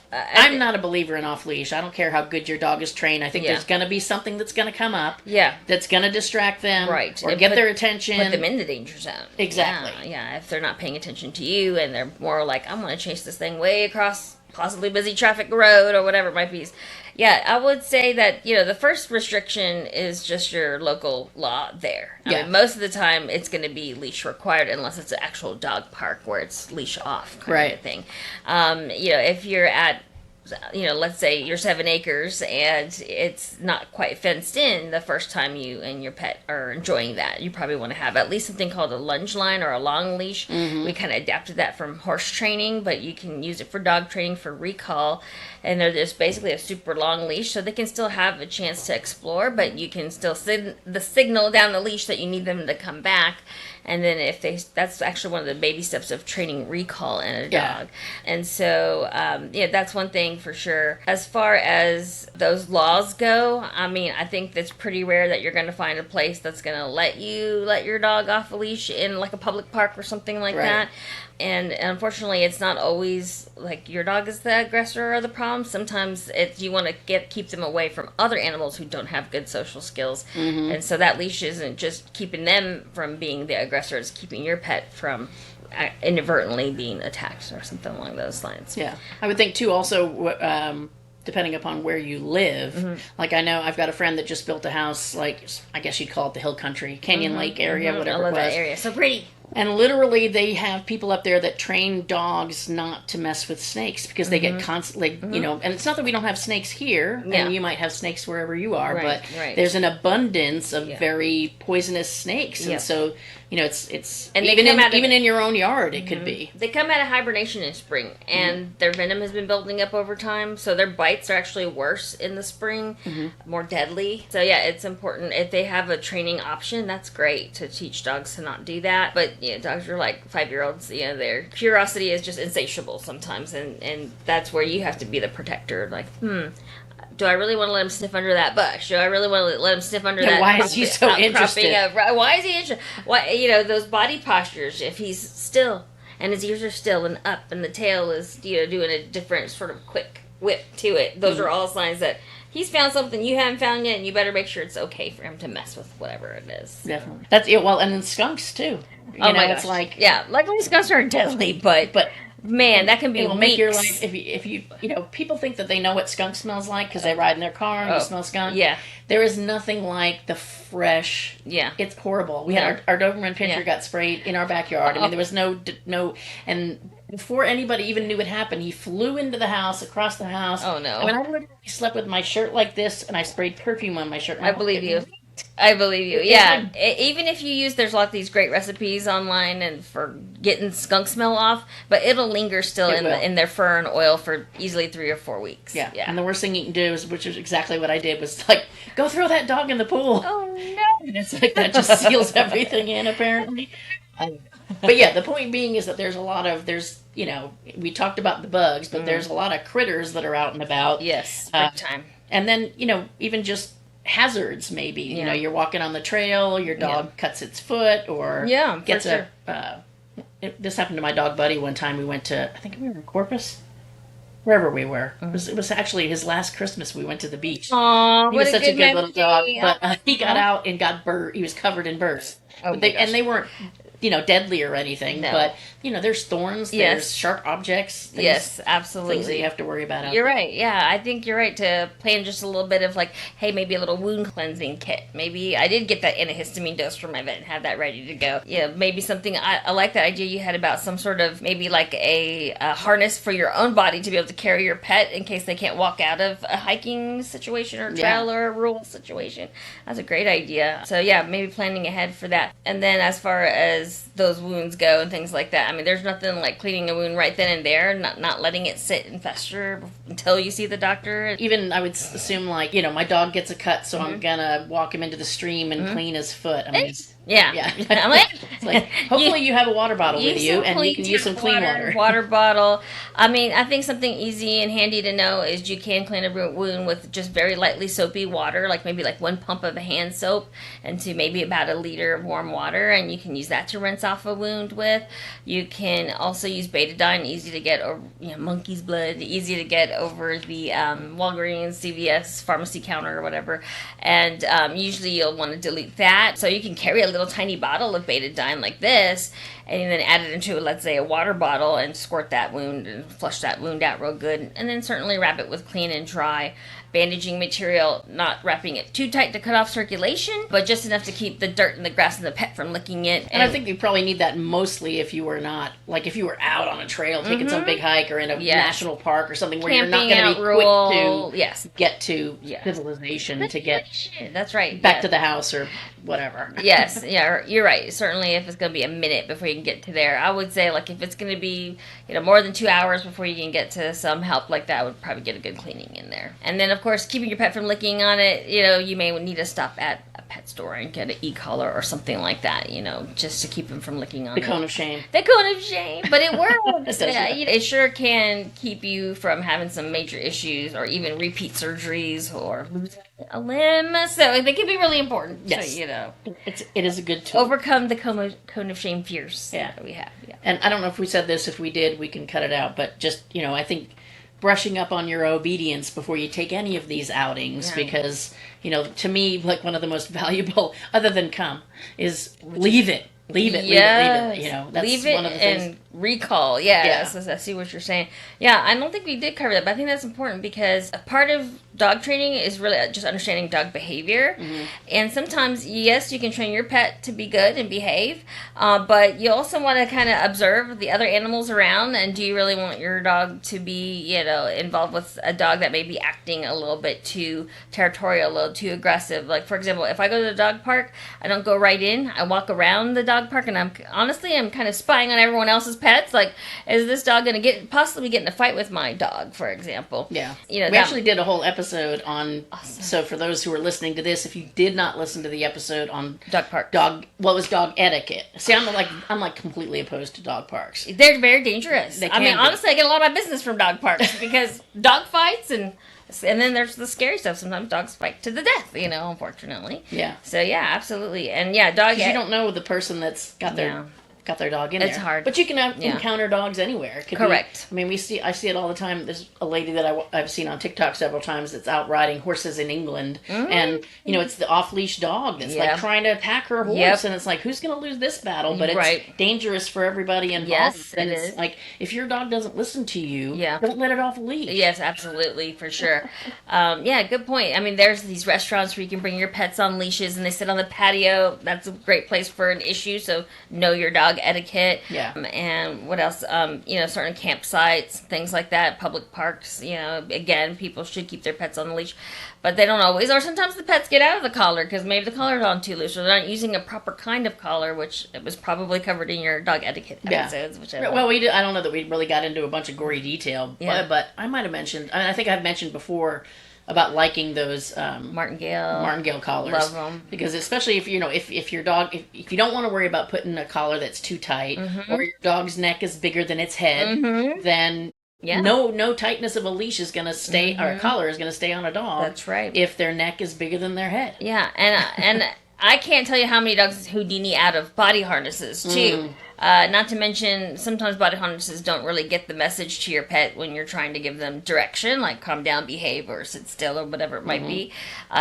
S1: I'm not a believer in off leash. I don't care how good your dog is trained. I think there's going to be something that's going to come up.
S2: Yeah.
S1: That's going to distract them.
S2: Right.
S1: Or get their attention.
S2: Put them in the danger zone.
S1: Exactly.
S2: Yeah. If they're not paying attention to you and they're more like, I'm going to chase this thing way across possibly busy traffic road or whatever it might be. Yeah, I would say that, the first restriction is just your local law there. I mean, most of the time it's going to be leash required unless it's an actual dog park where it's leash off kind of thing. If you're at, let's say you're 7 acres and it's not quite fenced in the first time you and your pet are enjoying that, you probably want to have at least something called a lunge line or a long leash. We kind of adapted that from horse training, but you can use it for dog training for recall. And they're just basically a super long leash, so they can still have a chance to explore, but you can still send the signal down the leash that you need them to come back. And then that's actually one of the baby steps of training recall in a dog. And so, that's one thing for sure. As far as those laws go, I mean, I think that's pretty rare that you're going to find a place that's going to let your dog off a leash in like a public park or something like that. And unfortunately, it's not always like your dog is the aggressor or the problem. Sometimes you want to keep them away from other animals who don't have good social skills. And so that leash isn't just keeping them from being the aggressor. aggressor is keeping your pet from inadvertently being attacked or something along those lines.
S1: Yeah. I would think, too, also, depending upon where you live, like I know I've got a friend that just built a house, like, I guess you'd call it the Hill Country, Canyon Lake area, whatever
S2: I love
S1: it was.
S2: that area. So pretty.
S1: And literally, they have people up there that train dogs not to mess with snakes because they get constantly, you know, and it's not that we don't have snakes here, and you might have snakes wherever you are, but there's an abundance of very poisonous snakes. And so, you know, it's and even in your own yard, it could be.
S2: They come out of hibernation in spring, and their venom has been building up over time, so their bites are actually worse in the spring, more deadly. So, yeah, it's important. If they have a training option, that's great to teach dogs to not do that. But, you know, dogs are like 5-year-olds, you know, their curiosity is just insatiable sometimes, and that's where you have to be the protector. Like, do I really want to let him sniff under that bush? Do I really want to let him sniff under that?
S1: Why is he so interested?
S2: Why is he interested? Why, you know, those body postures, if he's still, and his ears are still and up, and the tail is, you know, doing a different sort of quick whip to it, those are all signs that he's found something you haven't found yet, and you better make sure it's okay for him to mess with whatever it is.
S1: Definitely. That's it. Well, and then skunks, too. You know,
S2: my gosh.
S1: It's like...
S2: Yeah, luckily skunks are deadly, but man, that can be
S1: will make your life... If you know, people think that they know what skunk smells like because they ride in their car and you smell skunk.
S2: Yeah.
S1: There is nothing like the fresh...
S2: Yeah.
S1: It's horrible. We had our Doberman Pinscher got sprayed in our backyard. I mean, there was no... And before anybody even knew what happened, he flew into the house, across the house.
S2: Oh, no.
S1: I mean, I literally slept with my shirt like this, and I sprayed perfume on my shirt.
S2: I believe you. I believe you. Yeah. Even if you use, there's a lot of these great recipes online and for getting skunk smell off, but it'll linger still in their fur and oil for easily 3 or 4 weeks.
S1: Yeah. And the worst thing you can do is, which is exactly what I did, was like, go throw that dog in the pool.
S2: Oh, no.
S1: And it's like, that just seals everything in, apparently. But yeah, the point being is that there's, you know, we talked about the bugs, but there's a lot of critters that are out and about.
S2: Yes, big time.
S1: And then, you know, even just hazards, maybe. You know, you're walking on the trail, your dog cuts its foot, or gets this happened to my dog Buddy one time. We went to, I think we were in Corpus, wherever we were. It was actually his last Christmas. We went to the beach.
S2: Aww,
S1: he was such a good little dog, but he got out and got burnt. He was covered in burrs. And they weren't, you know, deadly or anything, but, you know, there's thorns, there's sharp objects.
S2: Yes, absolutely.
S1: Things that you have to worry about.
S2: You're right. Yeah, I think you're right to plan just a little bit of like, hey, maybe a little wound cleansing kit. Maybe I did get that antihistamine dose from my vet and have that ready to go. Yeah, maybe something. I like that idea you had about some sort of maybe like a harness for your own body to be able to carry your pet in case they can't walk out of a hiking situation or trail or a rural situation. That's a great idea. So yeah, maybe planning ahead for that. And then as far as those wounds go and things like that, I mean, there's nothing like cleaning a wound right then and there, not letting it sit and fester until you see the doctor.
S1: Even I would assume, like, you know, my dog gets a cut, so I'm gonna walk him into the stream and clean his foot. I mean,
S2: yeah. I'm like,
S1: hopefully you have a water bottle with you, and you can use some clean water.
S2: Water bottle. I mean, I think something easy and handy to know is you can clean a wound with just very lightly soapy water, like maybe like 1 pump of a hand soap into maybe about 1 liter of warm water, and you can use that to rinse off a wound with. You can also use betadine, easy to get, or monkey's blood, easy to get over the Walgreens, CVS pharmacy counter or whatever, and usually you'll want to dilute that, so you can carry a little tiny bottle of betadine like this, and then add it into, let's say, a water bottle and squirt that wound and flush that wound out real good, and then certainly wrap it with clean and dry bandaging material, not wrapping it too tight to cut off circulation, but just enough to keep the dirt and the grass and the pet from licking it.
S1: And I think you probably need that mostly if you were not, like if you were out on a trail taking some big hike or in a national park or something where
S2: camping,
S1: you're not going to be quick to
S2: get
S1: to civilization, to get
S2: that's right
S1: back to the house or whatever.
S2: Yes, yeah, you're right. Certainly if it's going to be a minute before you can get to there, I would say like if it's going to be more than 2 hours before you can get to some help like that, I would probably get a good cleaning in there. And then of course keeping your pet from licking on it, you may need to stop at a pet store and get an e-collar or something like that, just to keep him from licking on
S1: the cone of shame.
S2: The cone of shame, but it works. It sure can keep you from having some major issues or even repeat surgeries or losing a limb. So they can be really important.
S1: Yes.
S2: So,
S1: it is a good tool.
S2: Overcome the cone of shame fears that we have. Yeah.
S1: And I don't know if we said this. If we did, we can cut it out. But just, I think brushing up on your obedience before you take any of these outings, because, to me, like one of the most valuable, other than come, is leave it. leave it,
S2: Yes.
S1: leave it. You know, that's
S2: Leave it
S1: one of the things.
S2: and recall. Yes, I see what you're saying. Yeah, I don't think we did cover that, but I think that's important because a part of dog training is really just understanding dog behavior. And sometimes, yes, you can train your pet to be good and behave, but you also want to kind of observe the other animals around. And do you really want your dog to be, involved with a dog that may be acting a little bit too territorial, a little too aggressive? Like, for example, if I go to the dog park, I don't go right in. I walk around the dog park, and I'm kind of spying on everyone else's pets. Like, is this dog going to possibly get in a fight with my dog, for example?
S1: Yeah. We actually did a whole episode on, awesome. So for those who are listening to this, if you did not listen to the episode on
S2: dog park,
S1: what was dog etiquette? See, I'm like completely opposed to dog parks.
S2: They're very dangerous. Honestly, I get a lot of my business from dog parks because dog fights and then there's the scary stuff. Sometimes dogs fight to the death, unfortunately.
S1: Yeah.
S2: So yeah, absolutely. And yeah, dog.
S1: You don't know the person that's got their dog in there.
S2: It's hard.
S1: But you can encounter dogs anywhere. It could
S2: Correct.
S1: I see it all the time. There's a lady that I've seen on TikTok several times that's out riding horses in England. And, it's the off-leash dog that's like trying to attack her horse. And it's like, who's going to lose this battle? But it's dangerous for everybody involved.
S2: Yes,
S1: and
S2: it
S1: it's
S2: is.
S1: like, if your dog doesn't listen to you, don't let it off a leash.
S2: Yes, absolutely, for sure. Good point. I mean, there's these restaurants where you can bring your pets on leashes and they sit on the patio. That's a great place for an issue. So know your dog etiquette.
S1: Yeah.
S2: And what else? Certain campsites, things like that, public parks, again, people should keep their pets on the leash, but they don't always, or sometimes the pets get out of the collar because maybe the collar's on too loose or they're not using a proper kind of collar, which it was probably covered in your dog etiquette episodes. Which I
S1: don't know that we really got into a bunch of gory detail, but I might have mentioned, I think I've mentioned before about liking those martingale collars.
S2: Love them,
S1: because especially if if your dog, if you don't want to worry about putting a collar that's too tight, or your dog's neck is bigger than its head, then no tightness of a leash is going to stay, or a collar is going to stay on a dog.
S2: That's right.
S1: If their neck is bigger than their head.
S2: Yeah, and I can't tell you how many dogs Houdini out of body harnesses too. Not to mention, sometimes body harnesses don't really get the message to your pet when you're trying to give them direction, like calm down, behave, or sit still, or whatever it might be.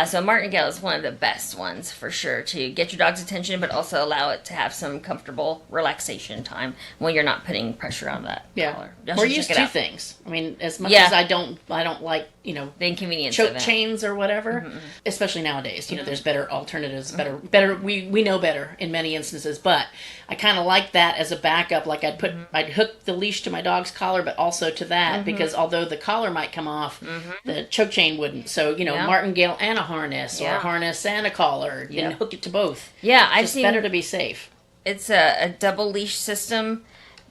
S2: So martingale is one of the best ones for sure to get your dog's attention, but also allow it to have some comfortable relaxation time when you're not putting pressure on that collar.
S1: Or use two things. I mean, as much as I don't like
S2: the inconvenience
S1: choke
S2: of it.
S1: chains or whatever, especially nowadays. There's better alternatives. Better. We know better in many instances, but I kind of like that as a backup. Like I'd hook the leash to my dog's collar, but also to that because although the collar might come off, the choke chain wouldn't. So martingale and a harness, or a harness and a collar, you can hook it to both.
S2: Yeah,
S1: I've seen better to be safe.
S2: It's a double leash system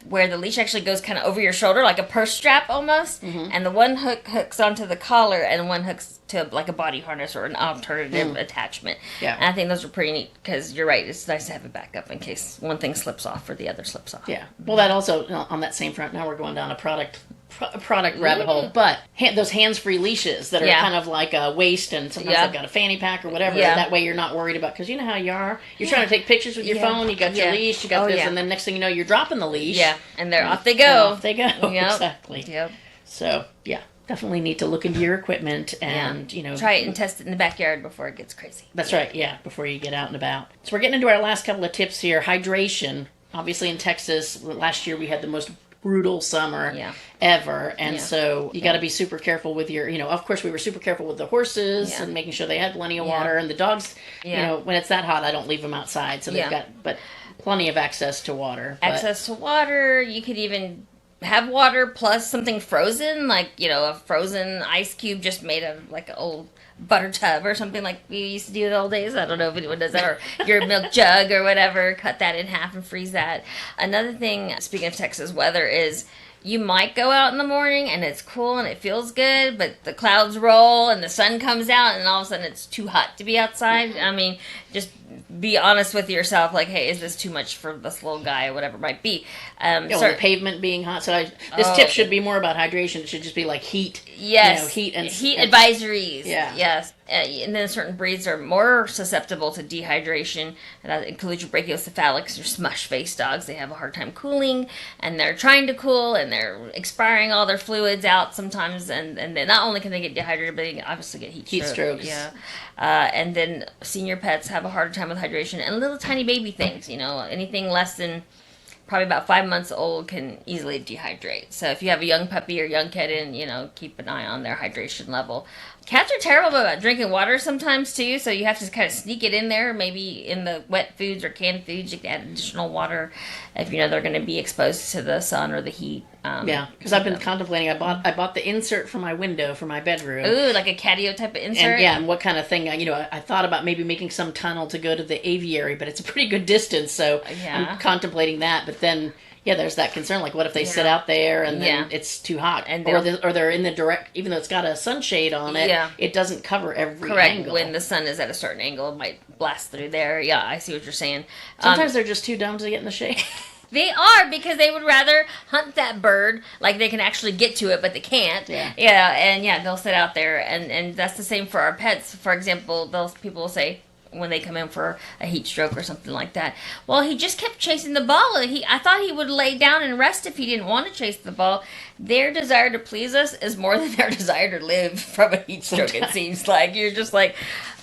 S2: where the leash actually goes kind of over your shoulder, like a purse strap almost, and the one hooks onto the collar, and one hooks to like a body harness or an alternative attachment. Yeah, and I think those are pretty neat because you're right. It's nice to have a backup in case one thing slips off or the other slips off.
S1: Yeah. Well, that also on that same front. Now we're going down a product rabbit hole, but those hands-free leashes that are kind of like a waist, and sometimes they've got a fanny pack or whatever. That way you're not worried about, because you know how you are. You're trying to take pictures with your phone. You got your leash. You got this, and then next thing you know, you're dropping the leash.
S2: Yeah, and they're off they go.
S1: Off they go. Exactly. Yep. So definitely need to look into your equipment and
S2: try it and test it in the backyard before it gets crazy.
S1: That's right. Yeah, before you get out and about. So we're getting into our last couple of tips here. Hydration. Obviously, in Texas, last year we had the most brutal summer ever, and so you got to be super careful with your of course we were super careful with the horses and making sure they had plenty of water, and the dogs when it's that hot I don't leave them outside, so they've got plenty of access to water.
S2: You could even have water plus something frozen, like a frozen ice cube just made of like an old butter tub or something like we used to do in the old days. I don't know if anyone does that, or your milk jug or whatever. Cut that in half and freeze that. Another thing, speaking of Texas weather, is you might go out in the morning and it's cool and it feels good, but the clouds roll and the sun comes out and all of a sudden it's too hot to be outside. I mean, just be honest with yourself, like, hey, is this too much for this little guy or whatever it might be?
S1: The pavement being hot. So this tip should be more about hydration. It should just be like heat.
S2: Yes.
S1: Heat
S2: advisories.
S1: Yeah.
S2: Yes. and then certain breeds are more susceptible to dehydration. And that includes your brachiocephalics, your smush-faced dogs. They have a hard time cooling, and they're trying to cool, and they're expiring all their fluids out sometimes. And then not only can they get dehydrated, but they can obviously get heat
S1: strokes.
S2: Yeah. And then senior pets have a harder time with hydration, and little tiny baby things. Anything less than probably about 5 months old can easily dehydrate. So if you have a young puppy or young kitten, keep an eye on their hydration level. Cats are terrible about drinking water sometimes too, so you have to kind of sneak it in there. Maybe in the wet foods or canned foods, you can add additional water if they're going to be exposed to the sun or the heat.
S1: Because I've been contemplating. I bought the insert for my window for my bedroom.
S2: Ooh, like a catio type of insert.
S1: And what kind of thing? I thought about maybe making some tunnel to go to the aviary, but it's a pretty good distance, so I'm contemplating that. But then. Yeah, there's that concern. Like, what if they sit out there and then it's too hot, or they're in the direct, even though it's got a sunshade on it, it doesn't cover every angle.
S2: When the sun is at a certain angle, it might blast through there. Yeah, I see what you're saying.
S1: Sometimes they're just too dumb to get in the shade.
S2: They are, because they would rather hunt that bird, like they can actually get to it, but they can't. They'll sit out there, and that's the same for our pets. For example, people will say, when they come in for a heat stroke or something like that, well, he just kept chasing the ball. I thought he would lay down and rest if he didn't want to chase the ball. Their desire to please us is more than their desire to live from a heat stroke. It seems like you're just like,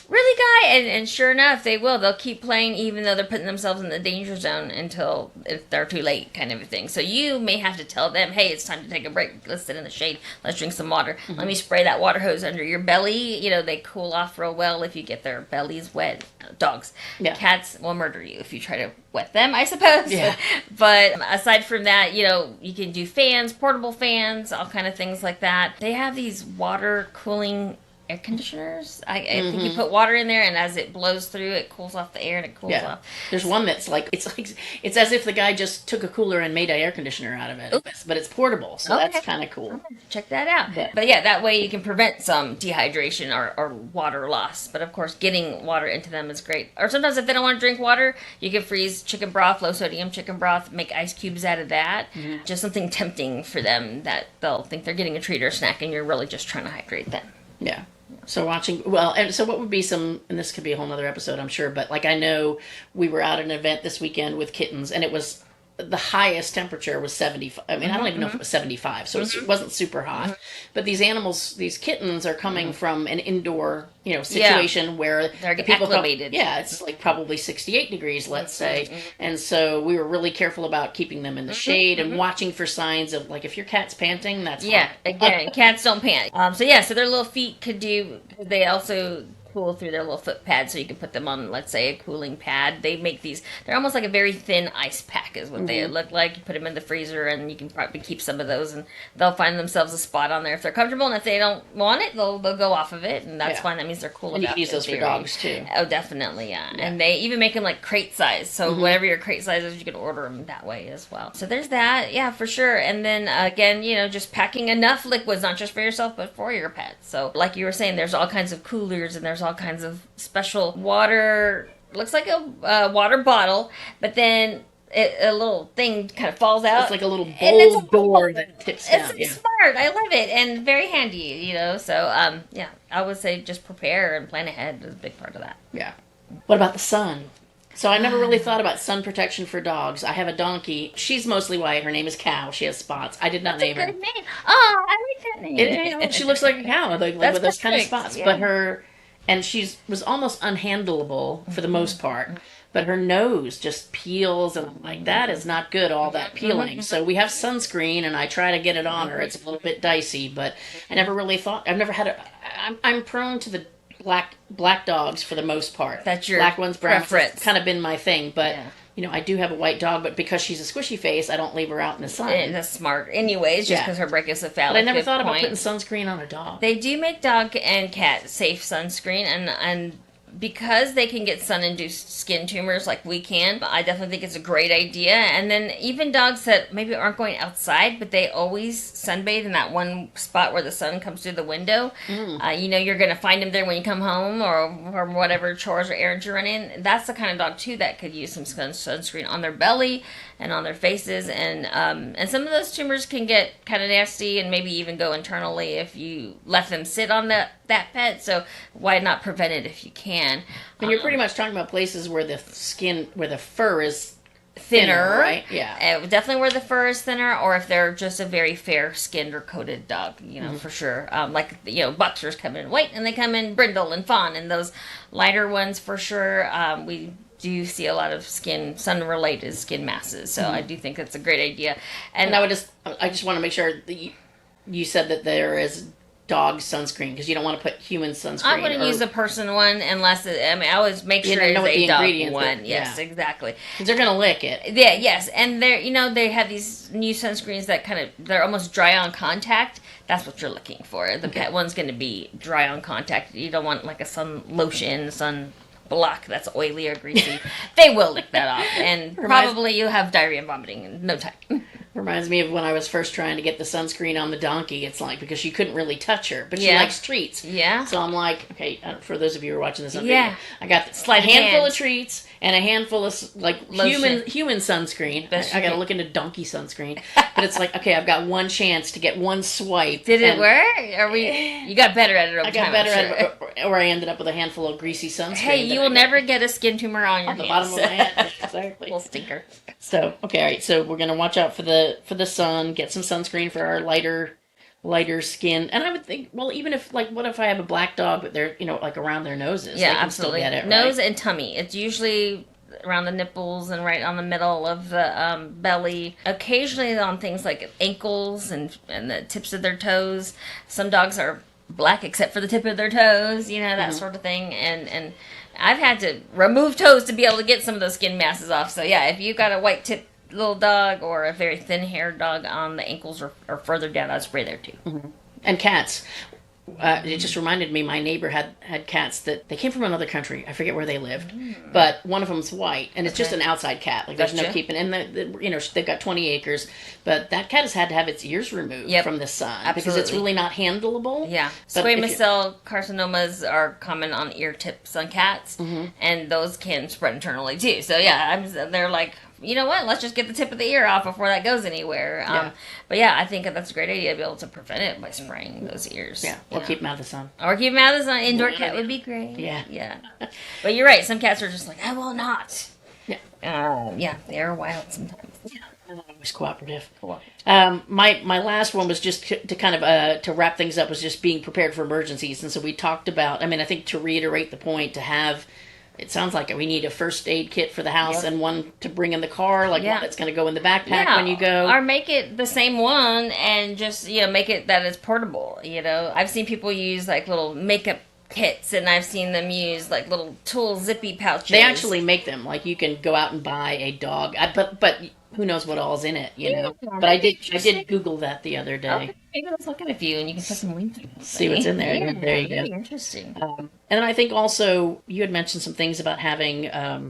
S2: really, guy? And sure enough, they will. They'll keep playing even though they're putting themselves in the danger zone until if they're too late, kind of a thing. So you may have to tell them, hey, it's time to take a break. Let's sit in the shade. Let's drink some water. Let me spray that water hose under your belly. They cool off real well if you get their bellies wet. Dogs. Cats will murder you if you try to wet them, I suppose. But aside from that, you can do fans, portable fans, all kind of things like that. They have these water cooling air conditioners. I think you put water in there, and as it blows through, it cools off the air and it cools off.
S1: There's one that's it's as if the guy just took a cooler and made an air conditioner out of it. Oops. But it's portable, so that's kind of cool.
S2: Check that out. But that way you can prevent some dehydration or water loss. But of course, getting water into them is great. Or sometimes if they don't want to drink water, you can freeze chicken broth, low sodium chicken broth, make ice cubes out of that. Just something tempting for them that they'll think they're getting a treat or a snack, and you're really just trying to hydrate them.
S1: Yeah. So what would be and this could be a whole nother episode, I'm sure, but I know we were out at an event this weekend with kittens, and it was, the highest temperature was 75. I mean, I don't even know if it was 75, so it wasn't super hot. But these kittens are coming from an indoor, situation where
S2: they're acclimated.
S1: It's probably 68 degrees, let's say. And so we were really careful about keeping them in the shade and watching for signs of, if your cat's panting, that's hot.
S2: Again, cats don't pant. So their little feet they also cool through their little foot pads, so you can put them on, let's say, a cooling pad. They make they're almost like a very thin ice pack is what they look like. You put them in the freezer, and you can probably keep some of those, and they'll find themselves a spot on there if they're comfortable, and if they don't want it, they'll go off of it, and that's fine. That means they're cool enough.
S1: And you can use those for dogs too.
S2: Oh, definitely, yeah. And they even make them crate size, so whatever your crate size is, you can order them that way as well. So there's that, for sure. And then again, just packing enough liquids, not just for yourself, but for your pets. So like you were saying, there's all kinds of coolers, and there's all kinds of special water. Looks like a water bottle, but then a little thing kind of falls out.
S1: It's like a little bowl door that tips down.
S2: It's smart. I love it, and very handy. So I would say just prepare and plan ahead is a big part of that.
S1: Yeah. What about the sun? So I never really thought about sun protection for dogs. I have a donkey. She's mostly white. Her name is Cow. She has spots. I did not name her.
S2: That's a good name. Oh, I like that name.
S1: And she looks like a cow, with those kind of spots. Yeah. But she was almost unhandleable for the most part. But her nose just peels, and I'm like, that is not good, all that peeling. So we have sunscreen, and I try to get it on her. It's a little bit dicey, but I never really thought, I've never had I'm prone to the black dogs for the most part.
S2: That's your
S1: black ones, brown.
S2: Preference.
S1: Kind of been my thing, but I do have a white dog, but because she's a squishy face, I don't leave her out in the sun.
S2: And that's smart, anyways, just because her brachiocephalic. But
S1: I never thought about putting sunscreen on a dog.
S2: They do make dog and cat safe sunscreen, and because they can get sun-induced skin tumors like we can, I definitely think it's a great idea. And then even dogs that maybe aren't going outside, but they always sunbathe in that one spot where the sun comes through the window. You're going to find them there when you come home or whatever chores or errands you're running. That's the kind of dog, too, that could use some sunscreen on their belly and on their faces. And some of those tumors can get kind of nasty and maybe even go internally if you let them sit on that pet. So why not prevent it if you can?
S1: And you're pretty much talking about places where the fur is thinner, right?
S2: Yeah. Definitely where the fur is thinner, or if they're just a very fair-skinned or coated dog, for sure. Boxers come in white and they come in brindle and fawn, and those lighter ones for sure. We do see a lot of sun-related skin masses, so I do think that's a great idea. And
S1: I just want to make sure that you said that there is dog sunscreen, because you don't want to put human sunscreen.
S2: I wouldn't use a person one unless I always make sure it's a dog one. Yes, exactly.
S1: Because they're going to lick it.
S2: Yeah, yes. And they have these new sunscreens that they're almost dry on contact. That's what you're looking for. The pet one's going to be dry on contact. You don't want like a sun lotion, sun block that's oily or greasy. They will lick that off. And probably you'll have diarrhea and vomiting in no time.
S1: Reminds me of when I was first trying to get the sunscreen on the donkey. It's like, because she couldn't really touch her, but she likes treats.
S2: Yeah.
S1: So I'm like, okay, for those of you who are watching this on video, I got a handful
S2: hands.
S1: of treats and a handful of human sunscreen. I got to look into donkey sunscreen, but it's like, okay, I've got one chance to get one swipe.
S2: Did it work? You got better at it over time.
S1: I got better at it, or I ended up with a handful of greasy sunscreen.
S2: Hey, you will never get a skin tumor on your
S1: the bottom of my head. Exactly.
S2: Little stinker.
S1: So, okay, all right. So we're gonna watch out for the sun. Get some sunscreen for our lighter skin. And I would think, well, even if what if I have a black dog, but they're around their noses?
S2: Yeah,
S1: they can
S2: absolutely.
S1: Still get it,
S2: Nose
S1: right?
S2: and tummy. It's usually around the nipples and right on the middle of the belly. Occasionally on things like ankles and the tips of their toes. Some dogs are black except for the tip of their toes. That sort of thing. And I've had to remove toes to be able to get some of those skin masses off. So yeah, if you've got a white tip little dog or a very thin-haired dog on the ankles or further down, I'd spray there too.
S1: Mm-hmm. And cats. It just reminded me, my neighbor had cats that they came from another country. I forget where they lived, but one of them's white, and it's just an outside cat. Like there's no keeping. And they've got 20 acres, but that cat has had to have its ears removed from the sun because it's really not handleable.
S2: Yeah, squamous cell carcinomas are common on ear tips on cats, and those can spread internally too. So yeah, they're like, you know what? Let's just get the tip of the ear off before that goes anywhere. But yeah, I think that's a great idea to be able to prevent it by spraying those ears.
S1: Yeah, or keep them out of the sun.
S2: Or keep them out of the sun. Indoor cat would be great. Yeah. But you're right. Some cats are just like, I will not. Yeah. They're wild sometimes. Yeah.
S1: Always cooperative. My last one was just to kind of to wrap things up, was just being prepared for emergencies. And so we talked about, I think to reiterate the point, to have, it sounds like we need a first aid kit for the house and one to bring in the car, one that's going to go in the backpack when you go.
S2: Or make it the same one and just, make it that it's portable. I've seen people use little makeup kits, and I've seen them use little tool zippy pouches.
S1: They actually make them. You can go out and buy a dog, but who knows what all's in it, But I did Google that the other day.
S2: Okay. Maybe let's look at a few, and you can put some links.
S1: See what's in there.
S2: Yeah,
S1: there you go.
S2: Interesting.
S1: And I think also you had mentioned some things about having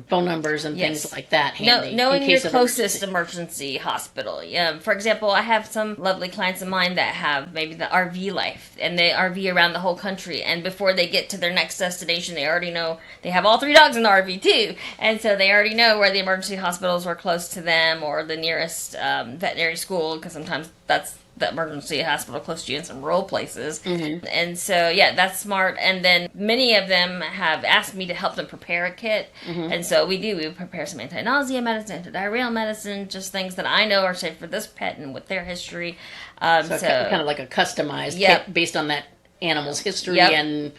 S1: phone numbers and things like that handy.
S2: Knowing your closest emergency hospital. For example, I have some lovely clients of mine that have maybe the RV life, and they RV around the whole country. And before they get to their next destination, they already know they have all 3 dogs in the RV too, and so they already know where the emergency hospitals are close to them or the nearest veterinary school, because sometimes that's the emergency hospital close to you in some rural places. And so that's smart. And then many of them have asked me to help them prepare a kit, and so we prepare some anti-nausea medicine, anti-diarrheal medicine, just things that I know are safe for this pet and with their history.
S1: So kind of like a customized kit based on that animal's history and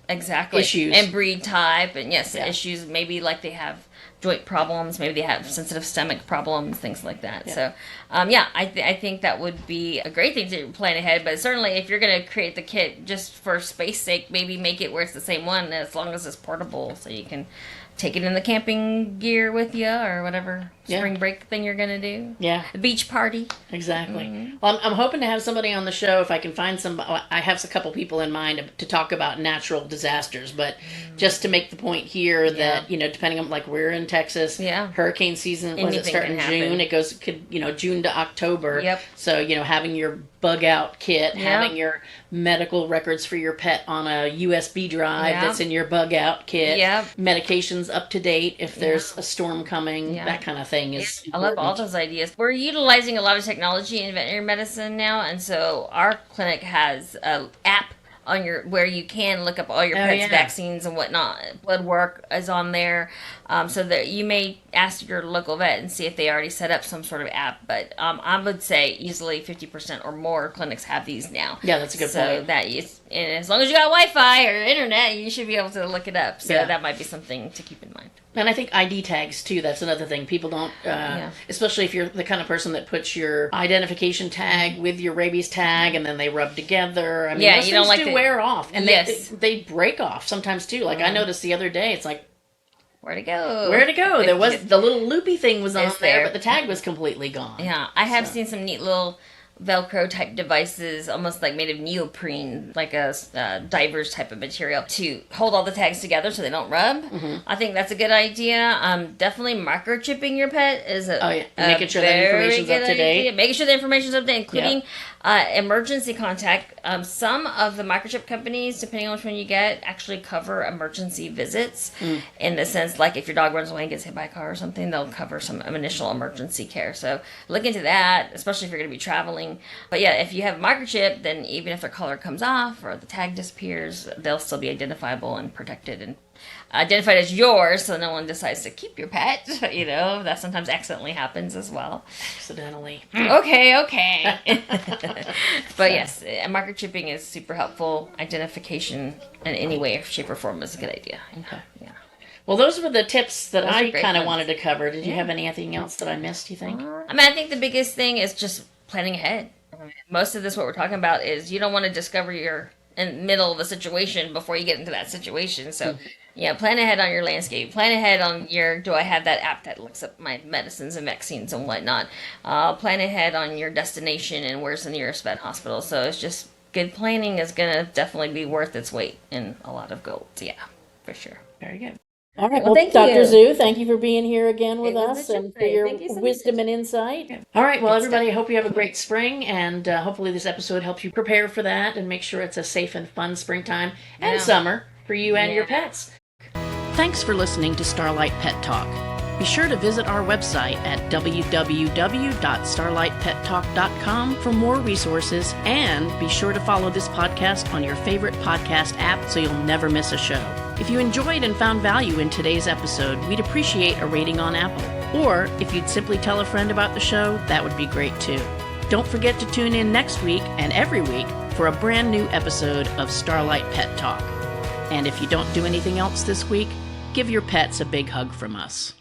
S2: exactly
S1: issues
S2: and breed type, and issues, maybe like they have joint problems. Maybe they have sensitive stomach problems, things like that. Yeah. So, I think that would be a great thing to plan ahead. But certainly, if you're going to create the kit just for space sake, maybe make it where it's the same one as long as it's portable, so you can take it in the camping gear with you or whatever spring break thing you're going to do.
S1: Yeah.
S2: The beach party.
S1: Exactly. Mm-hmm. Well, I'm hoping to have somebody on the show if I can find some. I have a couple people in mind to talk about natural disasters, but just to make the point here that, depending on, like, we're in Texas, hurricane season, was it start in June? It goes, June to October.
S2: Yep.
S1: So, having your bug out kit, having your medical records for your pet on a USB drive that's in your bug out kit, medications up to date if there's a storm coming, that kind of thing is important.
S2: I love all those ideas. We're utilizing a lot of technology in veterinary medicine now, and so our clinic has an app on where you can look up all your pets' vaccines and whatnot. Blood work is on there, so that you may ask your local vet and see if they already set up some sort of app. But I would say easily 50% or more clinics have these now.
S1: Yeah, that's a good point.
S2: So and as long as you got Wi-Fi or internet, you should be able to look it up. So that might be something to keep in mind.
S1: And I think ID tags, too, that's another thing. People don't, especially if you're the kind of person that puts your identification tag with your rabies tag and then they rub together. I mean, those
S2: you don't
S1: things
S2: like
S1: do wear off. And they break off sometimes, too. Like, I noticed the other day, it's like,
S2: where to go?
S1: There was, the little loopy thing was on there, but the tag was completely gone.
S2: Yeah, I have seen some neat little Velcro type devices, almost like made of neoprene, like a diver's type of material, to hold all the tags together so they don't rub. Mm-hmm. I think that's a good idea. Definitely microchipping your pet is
S1: making sure that information's up to date.
S2: Making sure the information's up to date, including emergency contact. Some of the microchip companies, depending on which one you get, actually cover emergency visits in the sense, like if your dog runs away and gets hit by a car or something, they'll cover some initial emergency care. So look into that, especially if you're going to be traveling. But yeah, if you have a microchip, then even if their collar comes off or the tag disappears, they'll still be identifiable and protected and identified as yours, so no one decides to keep your pet. That sometimes accidentally happens as well.
S1: Accidentally.
S2: Okay. But yes, microchipping is super helpful. Identification in any way, shape, or form is a good idea.
S1: Okay. Yeah. Well, those were the tips that I kind of wanted to cover. Did you have anything else that I missed, you think?
S2: I think the biggest thing is just planning ahead. Most of this, what we're talking about, is you don't want to discover you're in the middle of a situation before you get into that situation. So, plan ahead on your landscape. Plan ahead on do I have that app that looks up my medicines and vaccines and whatnot. Plan ahead on your destination and where's the nearest vet hospital. So it's just good planning is going to definitely be worth its weight in a lot of gold. Yeah, for sure.
S1: Very good. All right. Well, Dr. Zhu, thank you for being here again with us and for your wisdom and insight. All right. Well, everybody, I hope you have a great spring, and hopefully this episode helps you prepare for that and make sure it's a safe and fun springtime and summer for you and your pets. Thanks for listening to Starlight Pet Talk. Be sure to visit our website at www.starlightpettalk.com for more resources, and be sure to follow this podcast on your favorite podcast app so you'll never miss a show. If you enjoyed and found value in today's episode, we'd appreciate a rating on Apple. Or if you'd simply tell a friend about the show, that would be great too. Don't forget to tune in next week and every week for a brand new episode of Starlight Pet Talk. And if you don't do anything else this week, give your pets a big hug from us.